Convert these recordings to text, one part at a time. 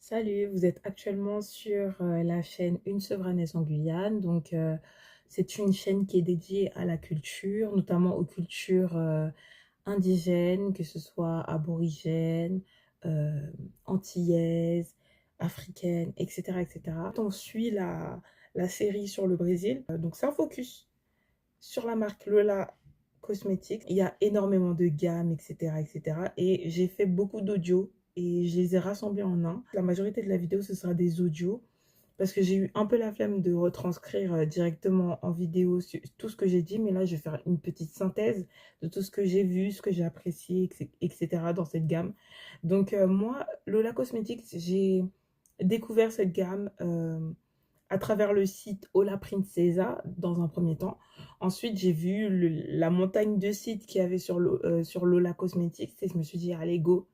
Salut, vous êtes actuellement sur la chaîne Une Souverainesse en Guyane. C'est une chaîne qui est dédiée à la culture, notamment aux cultures indigènes, que ce soit aborigènes, euh, antillaises, africaines, etc., etc. On suit la série sur le Brésil. Donc, c'est un focus sur la marque Lola Cosmetics. Il y a énormément de gammes, etc., etc. Et j'ai fait beaucoup d'audios et je les ai rassemblés en un. La majorité de la vidéo, ce sera des audios parce que j'ai eu un peu la flemme de retranscrire directement en vidéo tout ce que j'ai dit. Mais là, je vais faire une petite synthèse de tout ce que j'ai vu, ce que j'ai apprécié, etc. dans cette gamme. Moi, Lola Cosmetics, j'ai découvert cette gamme à travers le site Ola Princesa dans un premier temps. Ensuite, j'ai vu la montagne de sites qu'il y avait sur Lola Cosmetics et je me suis dit, allez, go.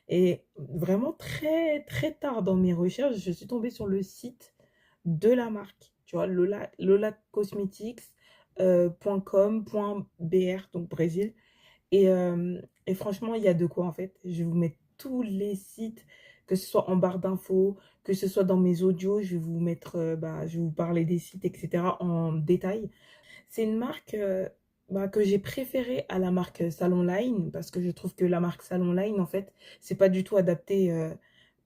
Et vraiment très, très tard dans mes recherches, je suis tombée sur le site de la marque, tu vois, Lola Cosmetics, .com.br, donc Brésil. Et franchement, il y a de quoi en fait. Je vais vous mettre tous les sites, que ce soit en barre d'infos, que ce soit dans mes audios. Je vais vous mettre, je vais vous parler des sites, etc. en détail. C'est une marque que j'ai préférée à la marque Salon Line parce que je trouve que la marque Salon Line, en fait, c'est pas du tout adapté.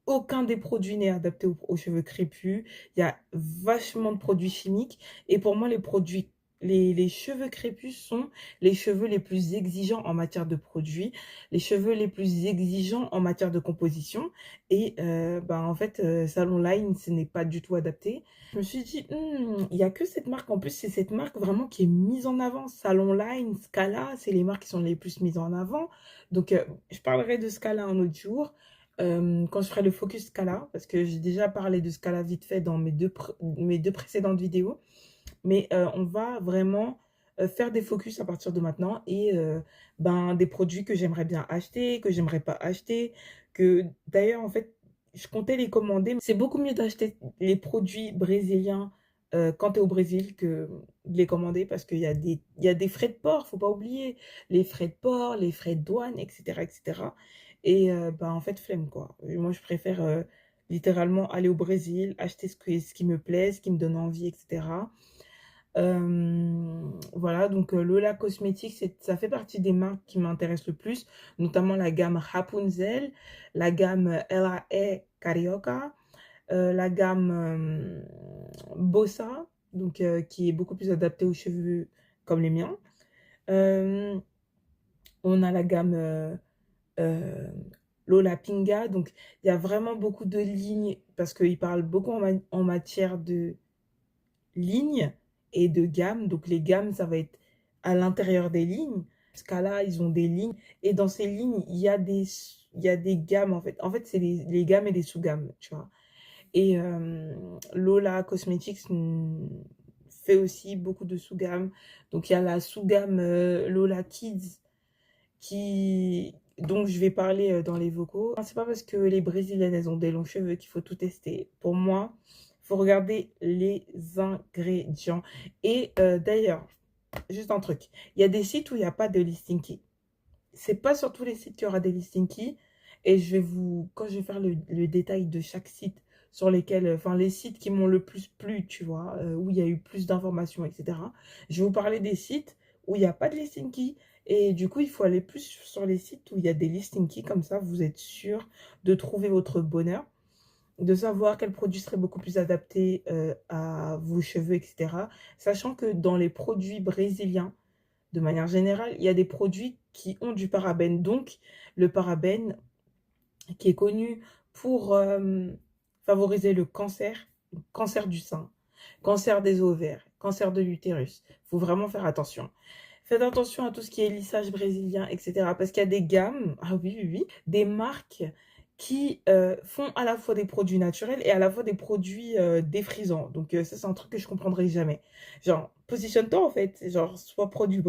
Aucun des produits n'est adapté aux cheveux crépus. Il y a vachement de produits chimiques. Et pour moi, les cheveux crépus sont les cheveux les plus exigeants en matière de produits, les cheveux les plus exigeants en matière de composition. En fait, Salon Line, ce n'est pas du tout adapté. Je me suis dit, il n'y a que cette marque. En plus, c'est cette marque vraiment qui est mise en avant. Salon Line, Scala, c'est les marques qui sont les plus mises en avant. Je parlerai de Scala un autre jour quand je ferai le focus Scala, parce que j'ai déjà parlé de Scala vite fait dans mes deux précédentes vidéos, mais on va vraiment faire des focus à partir de maintenant et des produits que j'aimerais bien acheter, que j'aimerais pas acheter, que d'ailleurs en fait je comptais les commander. C'est beaucoup mieux d'acheter les produits brésiliens quand tu es au Brésil que de les commander parce il y a des frais de port, faut pas oublier, les frais de port, les frais de douane, etc. etc. En fait, flemme quoi. Moi je préfère littéralement aller au Brésil, acheter ce qui me plaît, ce qui me donne envie, etc. Voilà, Lola Cosmetics, ça fait partie des marques qui m'intéressent le plus, notamment la gamme Rapunzel, la gamme LAE Carioca, la gamme Bossa, qui est beaucoup plus adaptée aux cheveux comme les miens. Euh, on a la gamme euh, Lola Pinga, donc il y a vraiment beaucoup de lignes parce qu'ils parlent beaucoup en matière de lignes et de gammes. Donc les gammes, ça va être à l'intérieur des lignes. Scala, ils ont des lignes. Et dans ces lignes, il y a des gammes, en fait. En fait, c'est les gammes et les sous-gammes, tu vois. Lola Cosmetics fait aussi beaucoup de sous-gammes. Donc il y a la sous-gamme Lola Kids dont je vais parler dans les vocaux. C'est pas parce que les Brésiliennes, elles ont des longs cheveux qu'il faut tout tester. Pour moi, il faut regarder les ingrédients. D'ailleurs, juste un truc, il y a des sites où il n'y a pas de listing key. C'est pas sur tous les sites qu'il y aura des listing keys. Et quand je vais faire le détail de chaque site sur lesquels, enfin les sites qui m'ont le plus plu, tu vois, où il y a eu plus d'informations, etc. Je vais vous parler des sites où il n'y a pas de listing key. Et du coup, il faut aller plus sur les sites où il y a des listing keys. Comme ça, vous êtes sûr de trouver votre bonheur, de savoir quel produit serait beaucoup plus adapté à vos cheveux, etc. Sachant que dans les produits brésiliens, de manière générale, il y a des produits qui ont du parabène. Donc, le parabène qui est connu pour favoriser le cancer du sein, cancer des ovaires, cancer de l'utérus. Il faut vraiment faire attention. Faites attention à tout ce qui est lissage brésilien, etc. Parce qu'il y a des gammes, ah oui, oui, oui, des marques qui font à la fois des produits naturels et à la fois des produits défrisants. Ça, c'est un truc que je comprendrai jamais. Genre, positionne-toi en fait. Genre, soit produit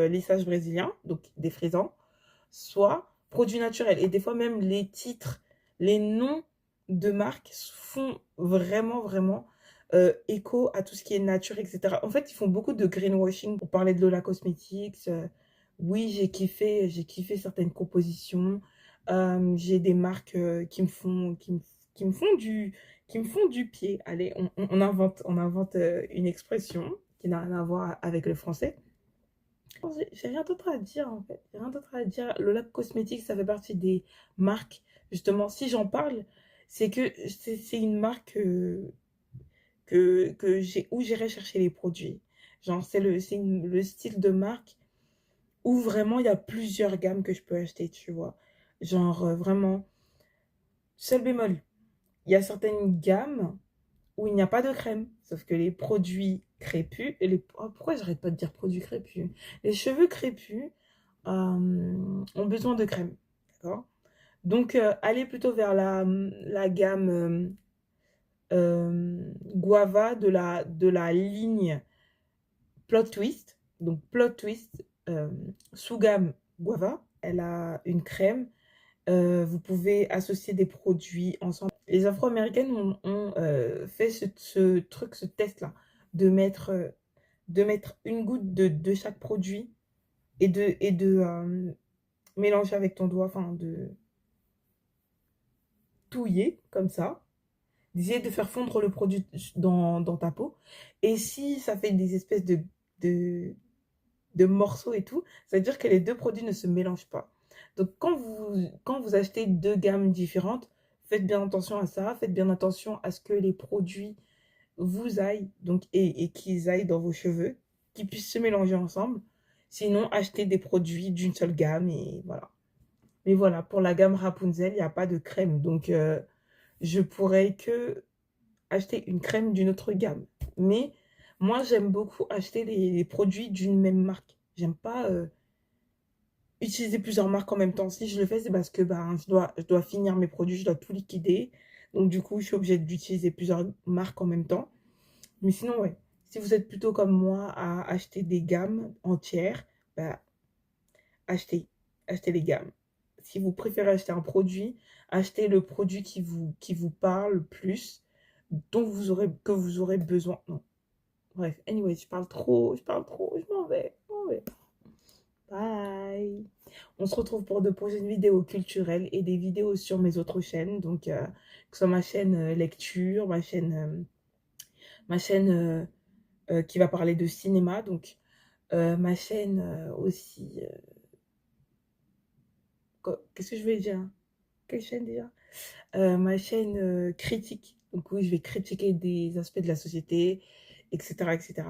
lissage brésilien, donc défrisant, soit produit naturel. Et des fois, même les titres, les noms de marques font vraiment, vraiment écho à tout ce qui est nature, etc. En fait, ils font beaucoup de greenwashing pour parler de Lola Cosmetics. Oui, j'ai kiffé certaines compositions. J'ai des marques qui me font qui me font du pied. Allez, on invente une expression qui n'a rien à voir avec le français. J'ai rien d'autre à dire en fait. J'ai rien d'autre à dire. Lola Cosmetics, ça fait partie des marques. Justement, si j'en parle, c'est que c'est une marque que j'ai, où j'irai chercher les produits. Genre, le style de marque où vraiment il y a plusieurs gammes que je peux acheter, tu vois. Genre, vraiment, seul bémol, il y a certaines gammes où il n'y a pas de crème. Sauf que les produits crépus, pourquoi j'arrête pas de dire produits crépus? Les cheveux crépus ont besoin de crème, d'accord? Donc, allez plutôt vers la gamme Guava de la ligne Plot Twist. Donc, Plot Twist, sous gamme Guava, elle a une crème. Vous pouvez associer des produits ensemble. Les Afro-Américaines ont fait ce truc, ce test-là, de mettre une goutte de chaque produit et de mélanger avec ton doigt, enfin de touiller comme ça, d'essayer de faire fondre le produit dans ta peau. Et si ça fait des espèces de, de morceaux et tout, ça veut dire que les deux produits ne se mélangent pas. Donc quand vous achetez deux gammes différentes, faites bien attention à ça, faites bien attention à ce que les produits vous aillent donc, et qu'ils aillent dans vos cheveux, qu'ils puissent se mélanger ensemble. Sinon, achetez des produits d'une seule gamme et voilà. Mais voilà, pour la gamme Rapunzel, il n'y a pas de crème. Donc, je pourrais que acheter une crème d'une autre gamme. Mais moi, j'aime beaucoup acheter les produits d'une même marque. J'aime pas utiliser plusieurs marques en même temps. Si je le fais, c'est parce que bah, je dois finir mes produits, je dois tout liquider. Donc, du coup, je suis obligée d'utiliser plusieurs marques en même temps. Mais sinon, ouais, si vous êtes plutôt comme moi à acheter des gammes entières, bah, achetez, achetez les gammes. Si vous préférez acheter un produit, achetez le produit qui vous parle le plus, que vous aurez besoin. Non. Bref, anyway, je parle trop, je m'en vais. Bye. On se retrouve pour de prochaines vidéos culturelles et des vidéos sur mes autres chaînes. Donc, que ce soit ma chaîne lecture, ma chaîne qui va parler de cinéma. Donc, ma chaîne aussi. Qu'est-ce que je vais dire? Quelle chaîne déjà? Ma chaîne critique. Donc, oui, je vais critiquer des aspects de la société, etc. etc.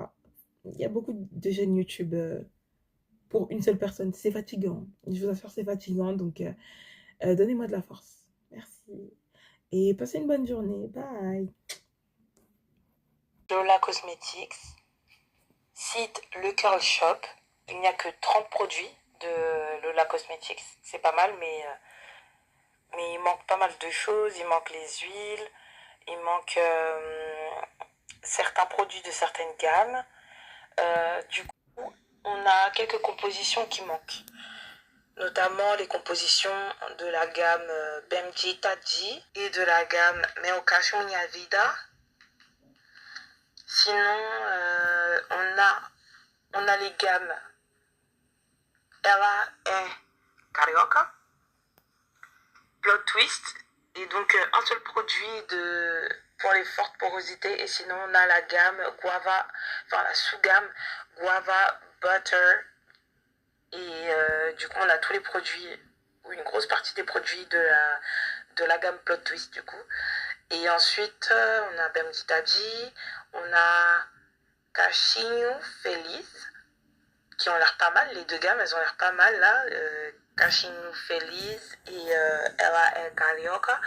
Il y a beaucoup de chaînes YouTube pour une seule personne. C'est fatigant. Je vous assure, c'est fatigant. Donc, donnez-moi de la force. Merci. Et passez une bonne journée. Bye. Lola Cosmetics, site Le Curl Shop. Il n'y a que 30 produits de Lola Cosmetics. C'est pas mal, mais il manque pas mal de choses. Il manque les huiles, il manque certains produits de certaines gammes. Du coup, on a quelques compositions qui manquent. Notamment les compositions de la gamme Bemji Taji et de la gamme Meokashon Vida. Sinon, on a les gammes Ella et Carioca, Plot Twist, et donc un seul produit pour les fortes porosités. Et sinon, on a la gamme Guava, enfin la sous-gamme Guava Butter. Et du coup, on a tous les produits, ou une grosse partie des produits de la gamme Plot Twist, du coup. Et ensuite, on a Bemditaji, on a Cachinho Feliz, qui ont l'air pas mal. Les deux gammes, elles ont l'air pas mal, là. Cachinho Feliz et Ella El Carioca.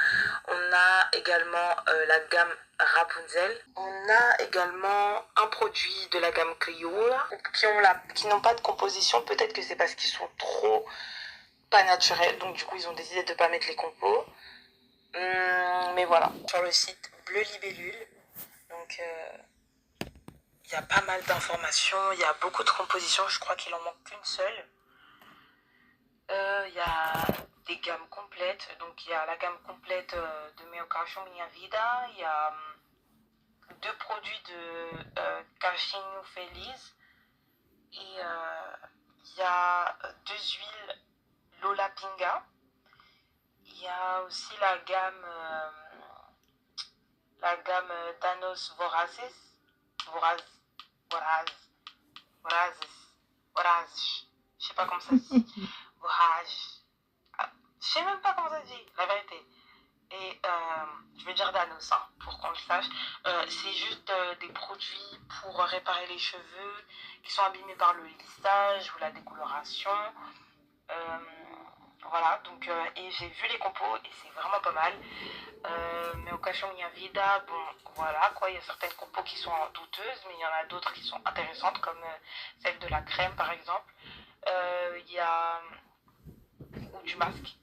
On a également la gamme Rapunzel. On a également un produit de la gamme Criolla qui n'ont pas de composition. Peut-être que c'est parce qu'ils sont trop pas naturels. Donc du coup, ils ont décidé de ne pas mettre les compos. Mais voilà. Sur le site Bleu Libellule. Donc il y a pas mal d'informations. Il y a beaucoup de compositions. Je crois qu'il en manque qu'une seule. Il y a des gammes complètes. Donc il y a la gamme complète de Meokashon Minha Vida. Il y a deux produits de Cachinho Feliz. Et il y a deux huiles Lola Pinga. y a aussi la gamme Thanos Voracis. Voraz, Voraz, Vorazes, Voraz, je sais pas comment ça se dit. Vorage. Ah, je sais même pas comment ça se dit, la vérité. Et je vais dire Danos, hein, pour qu'on le sache. C'est juste des produits pour réparer les cheveux qui sont abîmés par le lissage ou la décoloration. Euh, voilà, donc, et j'ai vu les compos et c'est vraiment pas mal. Mais au Cachon Vida, bon, voilà, quoi, il y a certaines compos qui sont douteuses, mais il y en a d'autres qui sont intéressantes, comme celle de la crème, par exemple. Il y a, ou du masque.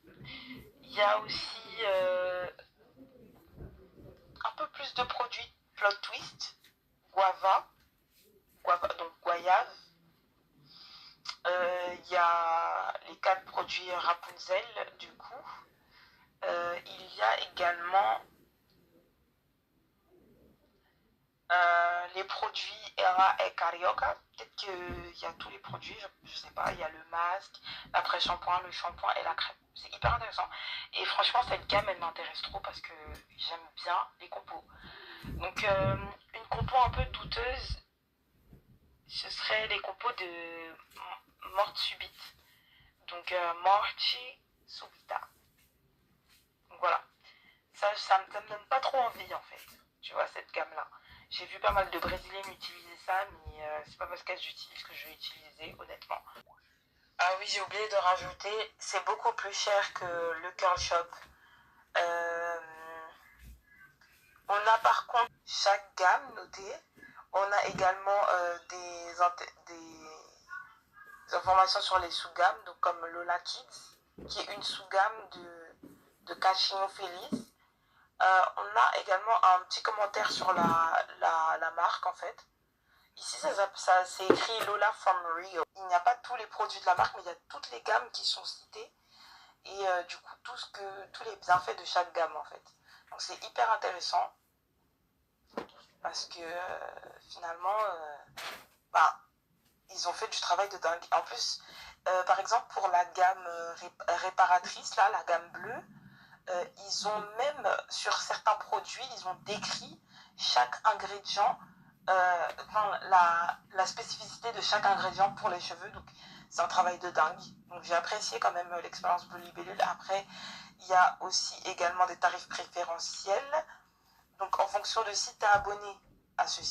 Il y a aussi un peu plus de produits. Plot twist, donc goyave. Il y a les 4 produits Rapunzel, du coup. Il y a également les produits Era et Carioca. Peut-être qu'il y a tous les produits, je sais pas. Il y a le masque, l'après-shampoing, le shampoing et la crème. C'est hyper intéressant. Et franchement, cette gamme, elle m'intéresse trop parce que j'aime bien les compos. Donc, une compo un peu douteuse, ce serait les compos de morte subite. Donc, morti subita. Donc, voilà. Ça me donne pas trop envie, en fait. Tu vois, cette gamme-là. J'ai vu pas mal de Brésiliens utiliser ça, mais c'est pas parce qu'elles utilisent que je vais utiliser, honnêtement. Ah oui, j'ai oublié de rajouter, c'est beaucoup plus cher que le Curl Shop. Euh, on a par contre chaque gamme notée. On a également des informations sur les sous-gammes, donc comme Lola Kids, qui est une sous-gamme de Cachinho Feliz. On a également un petit commentaire sur la marque en fait. Ici, c'est écrit Lola from Rio. Il n'y a pas tous les produits de la marque, mais il y a toutes les gammes qui sont citées. Et du coup, tous les bienfaits de chaque gamme en fait. Donc c'est hyper intéressant. Parce que finalement, bah, ils ont fait du travail de dingue. En plus, par exemple, pour la gamme réparatrice, là, la gamme bleue, ils ont même, sur certains produits, ils ont décrit chaque ingrédient, la spécificité de chaque ingrédient pour les cheveux. Donc, c'est un travail de dingue. Donc, j'ai apprécié quand même l'expérience Blue Libellule. Après, il y a aussi également des tarifs préférentiels. Donc, en fonction de si tu es abonné à ce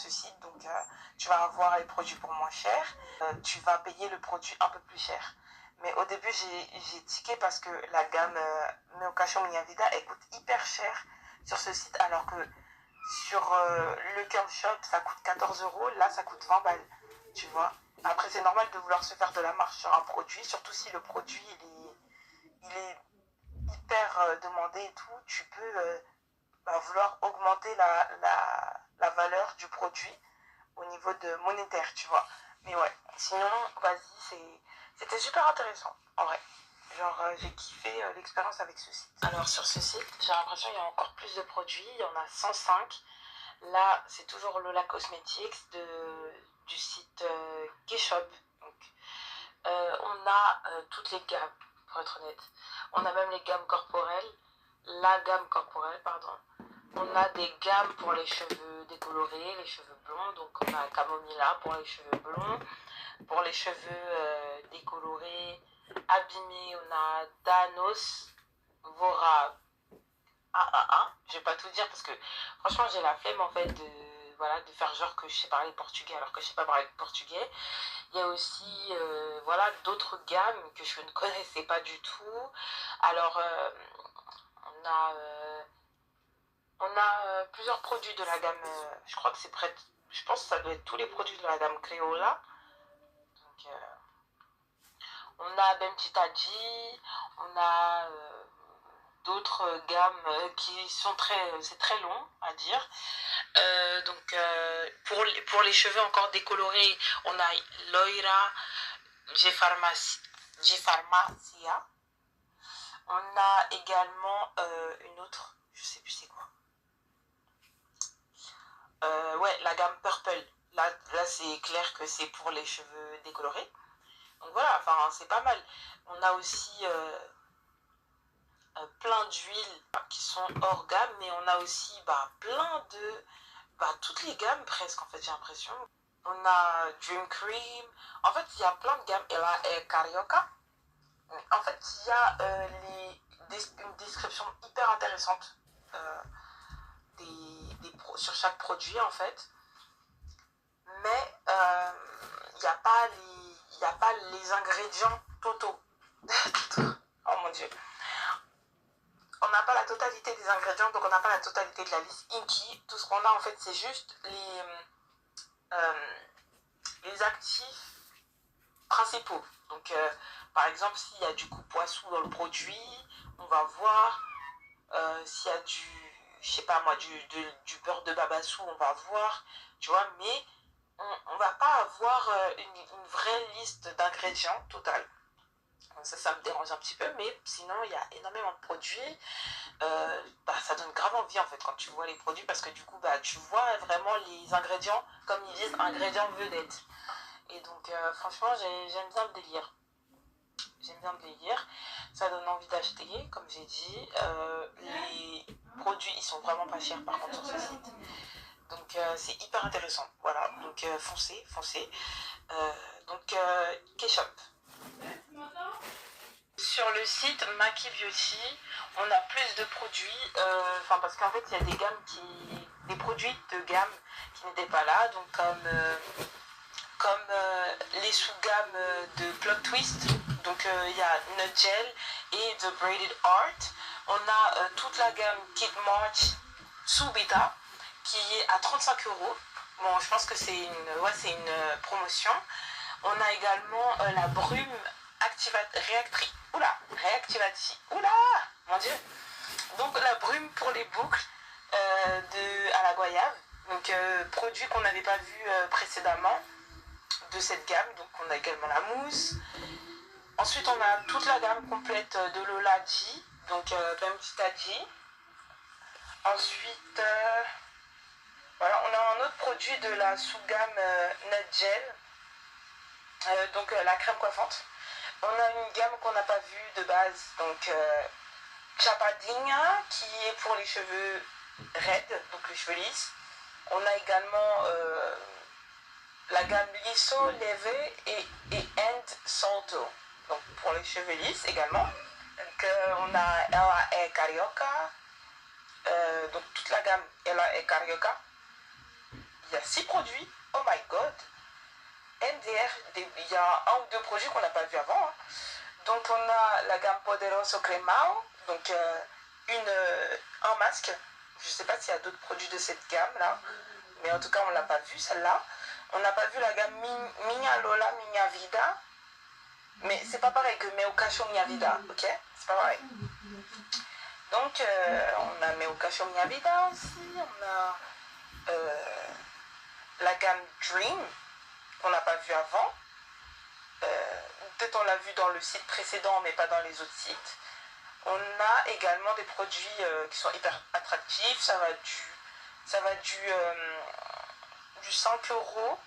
site, donc tu vas avoir les produits pour moins cher, tu vas payer le produit un peu plus cher. Mais au début, j'ai tiqué parce que la gamme Meocacho Minha Vida, elle coûte hyper cher sur ce site, alors que sur le Curl Shop, ça coûte 14 euros. Là, ça coûte 20 balles, tu vois. Après, c'est normal de vouloir se faire de la marge sur un produit, surtout si le produit, il est hyper demandé et tout. Tu peux vouloir augmenter la valeur du produit au niveau de monétaire, tu vois. Mais ouais, sinon, vas-y, c'était super intéressant, en vrai. Genre, j'ai kiffé l'expérience avec ce site. Alors, sur ce site, j'ai l'impression qu'il y a encore plus de produits. Il y en a 105. Là, c'est toujours Lola Cosmetics du site K-Shop. Donc, on a toutes les gammes, pour être honnête. On a même les gammes corporelles. La gamme corporelle, pardon. On a des gammes pour les cheveux décolorés, les cheveux blonds. Donc, on a Camomilla pour les cheveux blonds. Pour les cheveux décolorés, abîmés, on a Danos, Vora. Je vais pas tout dire parce que franchement, j'ai la flemme en fait de faire genre que je sais parler portugais alors que je sais pas parler portugais. Il y a aussi d'autres gammes que je ne connaissais pas du tout. Alors, on a, plusieurs produits de la gamme, je crois que c'est prêt. Je pense que ça doit être tous les produits de la gamme Créola. Donc, on a Bemtitaji, on a d'autres gammes qui sont c'est très long à dire. Donc pour les cheveux encore décolorés, on a Loira, Gpharmacia. On a également une autre, je sais plus c'est quoi. Ouais, la gamme Purple. Là c'est clair que c'est pour les cheveux décolorés. Donc voilà, enfin c'est pas mal. On a aussi plein d'huiles qui sont hors gamme, mais on a aussi plein de... toutes les gammes presque, en fait, j'ai l'impression. On a Dream Cream. En fait, il y a plein de gammes. Et là, Carioca. En fait, il y a une description hyper intéressante euh, sur chaque produit, en fait. Mais il n'y a pas les ingrédients totaux. Oh mon dieu. On n'a pas la totalité des ingrédients, donc on n'a pas la totalité de la liste Inky. Tout ce qu'on a, en fait, c'est juste les actifs principaux. Donc, par exemple, s'il y a du coup poisson dans le produit, on va voir. S'il y a je sais pas moi, du beurre de babassou, on va voir, tu vois, mais on va pas avoir une vraie liste d'ingrédients totale. Donc ça me dérange un petit peu, mais sinon, il y a énormément de produits. Ça donne grave envie en fait quand tu vois les produits, parce que du coup, tu vois vraiment les ingrédients, comme ils disent, ingrédients vedettes. Et donc, franchement, j'aime bien le délire. J'aime bien le délire. Ça donne envie d'acheter, comme j'ai dit. Les produits, ils sont vraiment pas chers par contre sur ce site. Donc, c'est hyper intéressant. Voilà, donc foncez, foncez. Donc, K-Shop. Sur le site Maki Beauty, on a plus de produits. Parce qu'en fait, il y a des produits de gamme qui n'étaient pas là. Donc, comme les sous-gammes de Plot Twist. Donc il y a Nut Gel et The Braided Art. On a toute la gamme Kid March sous bêta qui est à 35 €. Bon, je pense que c'est une promotion. On a également la brume réactrice. Oula, mon dieu. Donc la brume pour les boucles à la goyave. Donc produit qu'on n'avait pas vu précédemment de cette gamme. Donc on a également la mousse. Ensuite on a toute la gamme complète de Lola G, donc Bemtita G. Ensuite voilà, on a un autre produit de la sous-gamme Nut Gel, donc la crème coiffante. On a une gamme qu'on n'a pas vue de base, donc Chapadinha, qui est pour les cheveux raides, donc les cheveux lisses. On a également la gamme Liso, Leve et End Salto, donc pour les cheveux lisses également. Donc on a Ella Carioca, donc toute la gamme Ella Carioca. Il y a 6 produits, oh my god. MDR, il y a 1 ou 2 produits qu'on n'a pas vu avant. Hein. Donc on a la gamme Poderoso Cremao, donc un masque. Je ne sais pas s'il y a d'autres produits de cette gamme là, mais en tout cas on ne l'a pas vu celle-là. On n'a pas vu la gamme Minha Lola Minha Vida, mais c'est pas pareil que Meu Cacho Minha Vida, ok? C'est pas pareil. Donc on a Meu Cacho Minha Vida aussi, on a la gamme Dream qu'on n'a pas vu avant. Peut-être on l'a vu dans le site précédent, mais pas dans les autres sites. On a également des produits qui sont hyper attractifs. Ça va du 5 €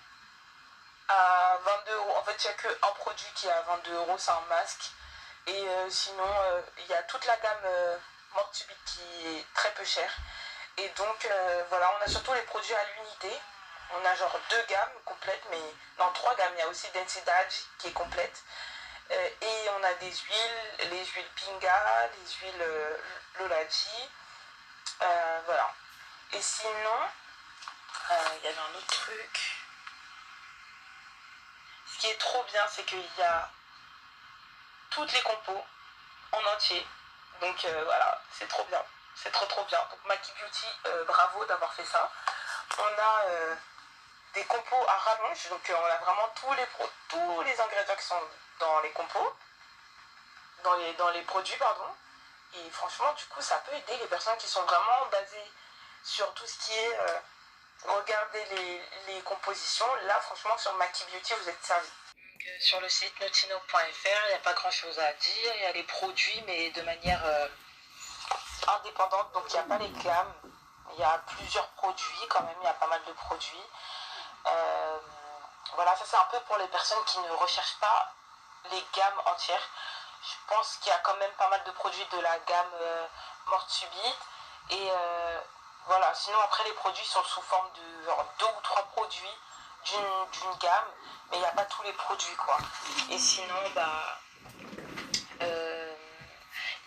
à 22 €. En fait, il n'y a qu'un produit qui est à 22 €, c'est un masque. Et sinon, il y a toute la gamme Mortubit qui est très peu chère. Et donc, voilà, on a surtout les produits à l'unité. On a genre 2 gammes complètes, mais non, 3 gammes. Il y a aussi Densidad qui est complète. Et on a des huiles, les huiles Pinga, les huiles Lolaji. Voilà. Et sinon, il y avait un autre truc. Ce qui est trop bien, c'est qu'il y a toutes les compos en entier. Donc voilà, c'est trop bien. C'est trop bien. Donc Maki Beauty, bravo d'avoir fait ça. On a des compos à rallonge. Donc on a vraiment tous les ingrédients qui sont dans les compos. Dans les produits, pardon. Et franchement, du coup, ça peut aider les personnes qui sont vraiment basées sur tout ce qui est regarder les compositions. Là, franchement, sur Maki Beauty, vous êtes servi. Sur le site notino.fr, il n'y a pas grand chose à dire. Il y a les produits, mais de manière indépendante. Donc, il n'y a pas les gammes. Il y a plusieurs produits quand même. Il y a pas mal de produits. Voilà, ça c'est un peu pour les personnes qui ne recherchent pas les gammes entières. Je pense qu'il y a quand même pas mal de produits de la gamme morte subite. Et voilà, sinon après les produits sont sous forme de genre 2 ou 3 produits d'une gamme, mais il n'y a pas tous les produits quoi. Et sinon, bah, euh,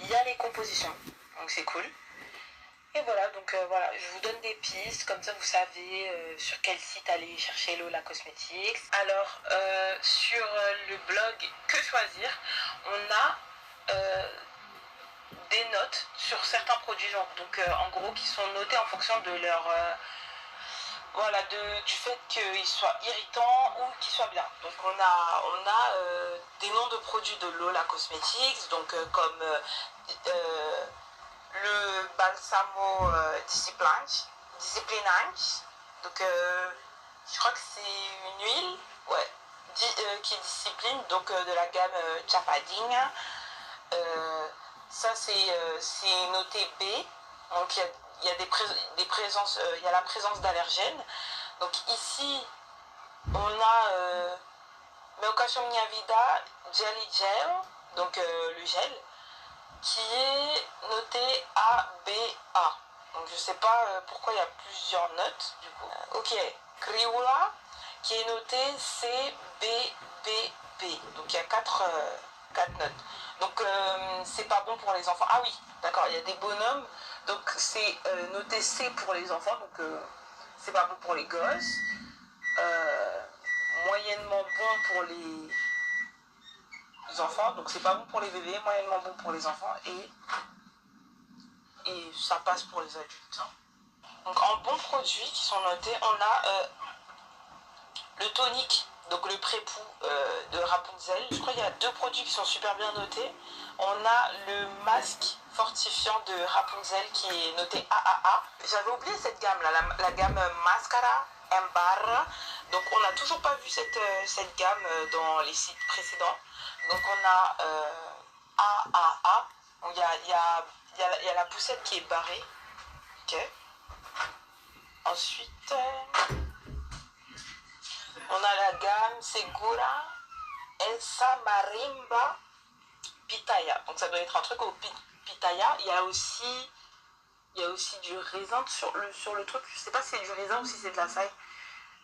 il y a les compositions, donc c'est cool. Et voilà, donc voilà, je vous donne des pistes, comme ça vous savez sur quel site aller chercher Lola Cosmetics. Alors, sur le blog Que Choisir, on a des notes sur certains produits, donc en gros qui sont notés en fonction de leur voilà, du fait qu'ils soient irritants ou qu'ils soient bien. Donc on a des noms de produits de Lola Cosmetics, donc comme le balsamo disciplinante. Donc je crois que c'est une huile, ouais, qui discipline, donc de la gamme Chapadinha. Ça c'est noté B. Donc il y a il y a la présence d'allergènes. Donc ici on a Meocacho Minha Vida Jelly Gel, donc le gel, qui est noté ABA. Donc je sais pas pourquoi il y a plusieurs notes du coup. Ok, Crioula qui est noté CBBB. Donc il y a 4 notes. Donc c'est pas bon pour les enfants. Ah oui, d'accord, il y a des bonhommes. Donc c'est noté C pour les enfants. Donc c'est pas bon pour les gosses. Euh, Moyennement bon pour les enfants. Donc c'est pas bon pour les bébés. Moyennement bon pour les enfants. Et ça passe pour les adultes. Donc en bons produits qui sont notés, on a le tonique, donc le prépoux de Rapunzel. Je crois qu'il y a 2 produits qui sont super bien notés. On a le masque fortifiant de Rapunzel qui est noté AAA. J'avais oublié cette gamme là, la gamme Mascara Embarra. Donc on n'a toujours pas vu cette gamme dans les sites précédents. Donc on a AAA. Il y a la poussette qui est barrée. Ok. Ensuite, on a la gamme Segura Elsa Marimba Pitaya. Donc ça doit être un truc au pitaya. Il y a aussi du raisin sur le truc. Je sais pas si c'est du raisin ou si c'est de la saille.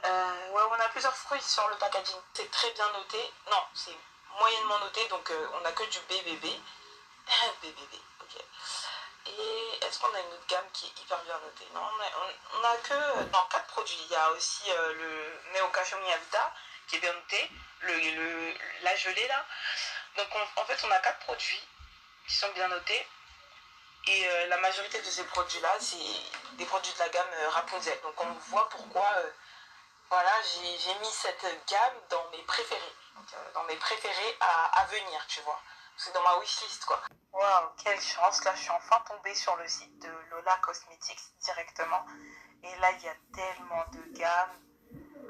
Ouais, on a plusieurs fruits sur le packaging. C'est très bien noté. Non, c'est moyennement noté. Donc on a que du BBB. BBB, ok. Et est-ce qu'on a une autre gamme qui est hyper bien notée? Non, on a que dans 4 produits. Il y a aussi le Meocacho Miavita qui est bien noté, la gelée là. Donc en fait, on a 4 produits qui sont bien notés. Et la majorité de ces produits-là, c'est des produits de la gamme Rapunzel. Donc on voit pourquoi voilà, j'ai mis cette gamme dans mes préférés. Donc, dans mes préférés à venir, tu vois. C'est dans ma wishlist, quoi. Waouh, quelle chance. Là, je suis enfin tombée sur le site de Lola Cosmetics directement. Et là, il y a tellement de gammes.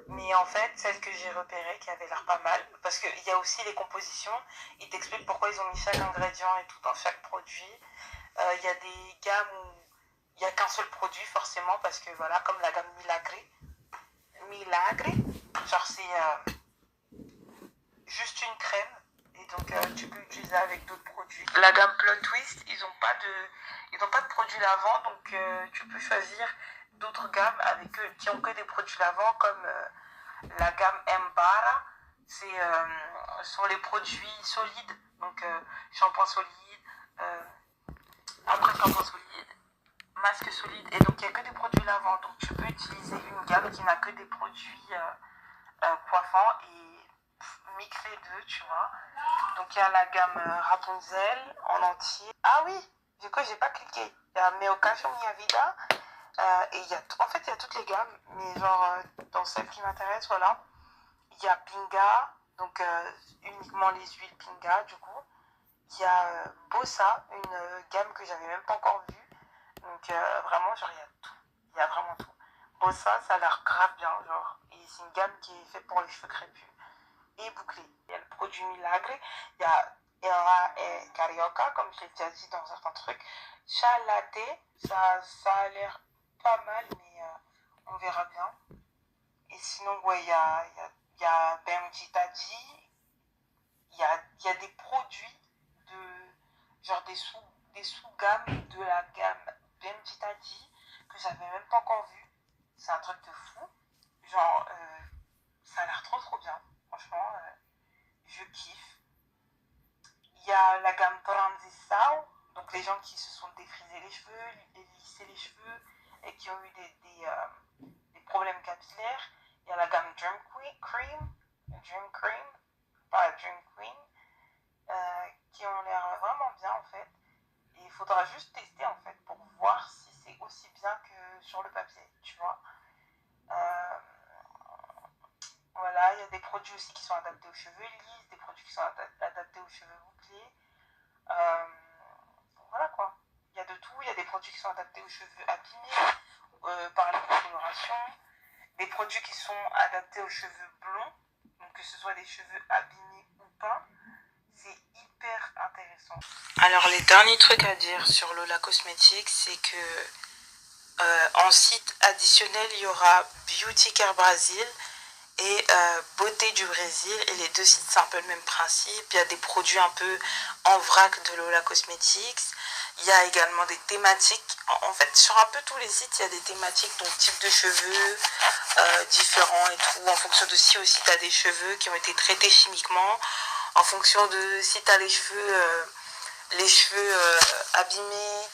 Mais en fait, celle que j'ai repérée, qui avait l'air pas mal, parce qu'il y a aussi les compositions, ils t'expliquent pourquoi ils ont mis chaque ingrédient et tout dans chaque produit. Il y a des gammes où il n'y a qu'un seul produit, forcément, parce que voilà, comme la gamme Milagre, genre c'est juste une crème, et donc tu peux l'utiliser avec d'autres produits. La gamme Plot Twist, ils n'ont pas de produits lavant, donc tu peux choisir d'autres gammes avec eux qui ont que des produits lavant, comme la gamme Mbara, sont les produits solides, donc shampoing solide, après shampoing solide, masque solide, et donc il n'y a que des produits lavant, donc tu peux utiliser une gamme qui n'a que des produits coiffants et mix les deux, tu vois. Donc il y a la gamme Rapunzel en entier. Ah oui, du coup j'ai pas cliqué. Il y a Meocacho Mia Vida. Et en fait il y a toutes les gammes, mais genre dans celle qui m'intéresse, voilà. Il y a Pinga, donc uniquement les huiles Pinga du coup. Il y a Bossa, une gamme que j'avais même pas encore vue. Donc vraiment genre il y a tout. Il y a vraiment tout. Bossa, ça a l'air grave bien, genre. Et c'est une gamme qui est faite pour les cheveux crépus et bouclé. Il y a le produit Milagre, il y a Era et Carioca, comme je l'ai déjà dit dans certains trucs. Chat latte, ça a l'air pas mal, mais on verra bien. Et sinon, ouais, il y a Benji Tadji, il y a des produits de genre des sous-gammes de la gamme BM Vitali que j'avais même pas encore vu. C'est un truc de fou. Genre, ça a l'air trop bien. Franchement, je kiffe. Il y a la gamme Transição, donc les gens qui se sont défrisés les cheveux, lissés les cheveux et qui ont eu des problèmes capillaires. Il y a la gamme Dream Cream, pas Dream Queen, qui ont l'air vraiment bien en fait. Et il faudra juste tester en fait pour voir si c'est aussi bien que sur le papier, tu vois. Voilà, il y a des produits aussi qui sont adaptés aux cheveux lisses, des produits qui sont adaptés aux cheveux bouclés. Euh, voilà quoi. Il y a de tout, il y a des produits qui sont adaptés aux cheveux abîmés par la coloration, des produits qui sont adaptés aux cheveux blonds, donc que ce soit des cheveux abîmés ou pas. C'est hyper intéressant. Alors les derniers trucs à dire sur Lola Cosmetics, c'est que en site additionnel, il y aura Beauty Care Brazil et Beauté du Brésil, et les deux sites c'est un peu le même principe. Il y a des produits un peu en vrac de Lola Cosmetics. Il y a également des thématiques. En fait, sur un peu tous les sites, il y a des thématiques, donc type de cheveux différents et tout. En fonction de si aussi tu as des cheveux qui ont été traités chimiquement, en fonction de si tu as les cheveux abîmés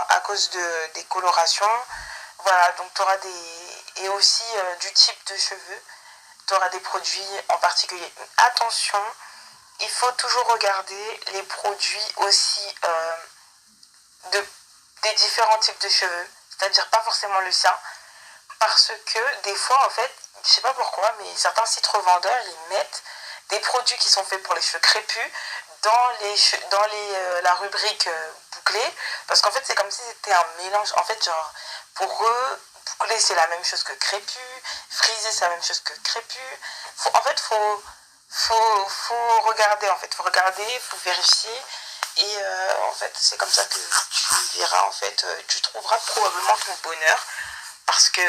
à cause des colorations. Voilà, donc tu auras et aussi du type de cheveux, tu auras des produits en particulier. Attention, il faut toujours regarder les produits aussi des différents types de cheveux, c'est-à-dire pas forcément le sien, parce que des fois, en fait, je sais pas pourquoi, mais certains sites revendeurs, ils mettent des produits qui sont faits pour les cheveux crépus dans la rubrique bouclée, parce qu'en fait, c'est comme si c'était un mélange. En fait, genre, pour eux, bouclé, c'est la même chose que crépus, frisé, c'est la même chose que crépus. Faut regarder, en fait, faut vérifier. Et en fait, c'est comme ça que tu verras, en fait, tu trouveras probablement ton bonheur. Parce que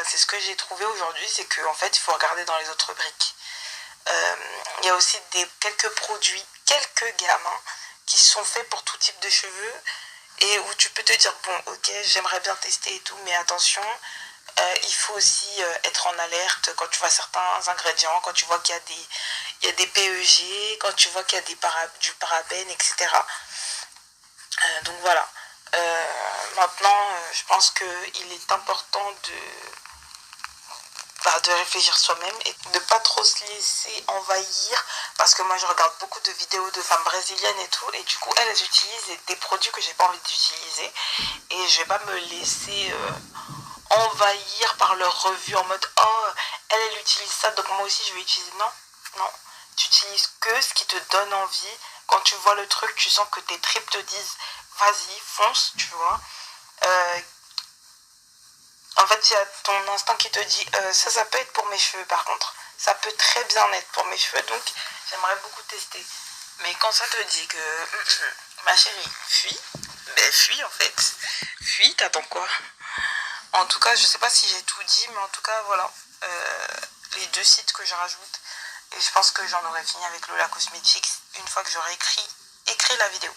c'est ce que j'ai trouvé aujourd'hui, c'est qu'en fait, il faut regarder dans les autres rubriques. Il y a aussi quelques produits, quelques gammes qui sont faits pour tout type de cheveux et où tu peux te dire, bon, ok, j'aimerais bien tester et tout, mais attention, il faut aussi être en alerte quand tu vois certains ingrédients, quand tu vois qu'il y a des PEG, quand tu vois qu'il y a du parabène, etc. Donc voilà. Maintenant, je pense qu'il est important de réfléchir soi-même et de ne pas trop se laisser envahir, parce que moi je regarde beaucoup de vidéos de femmes brésiliennes et tout, et du coup elles utilisent des produits que j'ai pas envie d'utiliser, et je vais pas me laisser envahir par leurs revues en mode oh elle utilise ça donc moi aussi je vais utiliser. Non, tu utilises que ce qui te donne envie. Quand tu vois le truc, tu sens que tes tripes te disent vas-y fonce, tu vois. En fait, il y a ton instinct qui te dit ça peut être pour mes cheveux par contre. Ça peut très bien être pour mes cheveux, donc j'aimerais beaucoup tester. Mais quand ça te dit que ma chérie, fuis, fuis en fait. Fuis, t'attends quoi? En tout cas, je sais pas si j'ai tout dit, mais en tout cas, voilà. Les deux sites que je rajoute. Et je pense que j'en aurai fini avec Lola Cosmetics une fois que j'aurai écrit la vidéo.